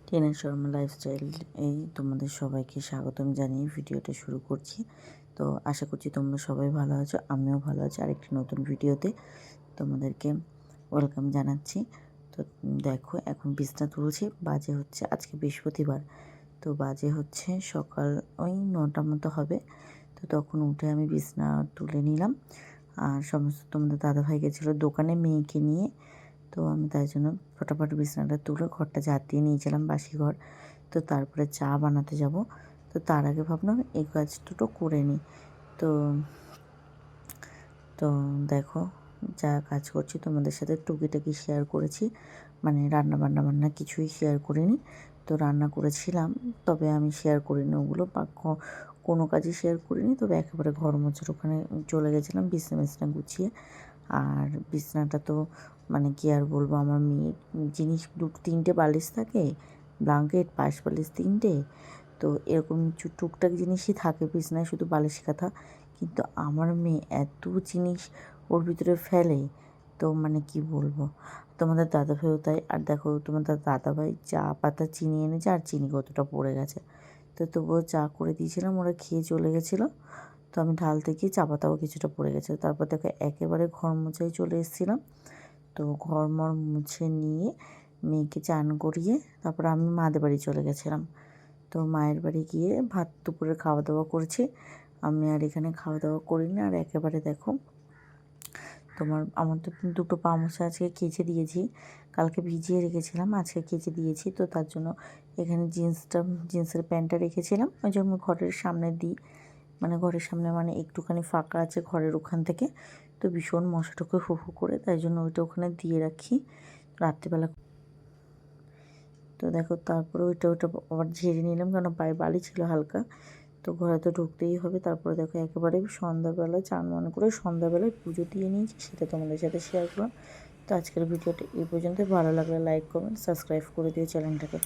Tina Sharma lifestyle এই তোমাদের সবাইকে স্বাগতম জানিয়ে ভিডিওটা শুরু করছি। তো আশা করছি তোমরা সবাই ভালো আছো, আমিও ভালো আছি। আরেকটি নতুন ভিডিওতে তোমাদেরকে ওয়েলকাম জানাচ্ছি। তো দেখো এখন বিছনা তুলছি, বাজে হচ্ছে আজকে বৃহস্পতিবার, তো বাজে হচ্ছে সকাল ওই 9টা মতো হবে। তো তখন উঠে আমি বিছনা তুলে নিলাম, আর সমস্ত তোমাদের দাদাভাই গেছিলো দোকানে মেয়েকে নিয়ে। তো আমি তাই জন্য ফটাফট বিছানাটা তুলে ঘরটা ঝাঁট দিয়ে নিয়েছিলাম, বাসি ঘর। তো তারপরে চা বানাতে যাব। তো তার আগে ভাবলাম এই কাজ দুটো করে নিই। তো তো দেখো যা কাজ করছি তোমাদের সাথে টুকিটাকি শেয়ার করেছি, মানে রান্না কিছুই শেয়ার করিনি। তো রান্না করেছিলাম, তবে আমি শেয়ার করিনি ওগুলো, বা কোনো কাজই শেয়ার করিনি। তবে একেবারে ঘর মোছার ওখানে চলে গেছিলাম বিছনা গুছিয়ে। আর বিছনাটা তো মানে কি আর বলবো, আমার মেয়ের জিনিস তিনটে বালিশ থাকে, ব্ল্যাঙ্কেট, পাশ বালিশ তিনটে। তো এরকম টুকটাক জিনিসই থাকে বিছনায়, শুধু বালিশ কাঁথা। কিন্তু আমার মেয়ে এত জিনিস ওর ভিতরে ফেলে, তো মানে কি বলবো। তোমাদের দাদাভাইও তাই। আর দেখো তোমাদের দাদাভাই চা পাতা চিনি এনেছে, আর চিনি কতটা পড়ে গেছে। তো তবুও চা করে দিয়েছিলাম, ওরা খেয়ে চলে গেছিলো। তো আমি ঢালতে গিয়ে চা পাতাও কিছুটা পড়ে গেছে। তারপর দেখো একেবারে ঘর মোছায় চলে এসেছিলাম। তো ঘরমর মুছে নিয়ে মেয়েকে চান করিয়ে তারপর আমি মাদের বাড়ি চলে গেছিলাম। তো মায়ের বাড়ি গিয়ে দুপুরের খাওয়া দাওয়া করেছি। আমি আর এখানে খাওয়া দাওয়া করিনি। আর একেবারে দেখো আমার তো দুটো পা মোছা আজকে কেচে দিয়েছি, কালকে ভিজিয়ে রেখেছিলাম, আজকে কেচে দিয়েছি। তো তার জন্য এখানে জিন্সের প্যান্টটা রেখেছিলাম, ওই জন্য ঘরের সামনে দিই, মানে ঘরের সামনে মানে একটুখানি ফাঁকা আছে ঘরের ওখান থেকে। তো ভীষণ মশা ঢোকে ফু করে, তাই জন্য ওইটা ওখানে দিয়ে রাখি রাত্রিবেলা। তো দেখো তারপরে ওইটা আবার ঝেড়ে নিলাম, কারণ পায়ে বালি ছিল হালকা। তো ঘরে তো ঢুকতেই হবে। তারপরে দেখো একেবারে সন্ধ্যাবেলায় চান মনে করে সন্ধ্যাবেলায় পুজো দিয়ে নিয়েছি, সেটা তোমাদের সাথে শেয়ার করলাম। তো আজকের ভিডিওটা এই পর্যন্ত। ভালো লাগলে লাইক, কমেন্ট, সাবস্ক্রাইব করে দিও চ্যানেলটাকে।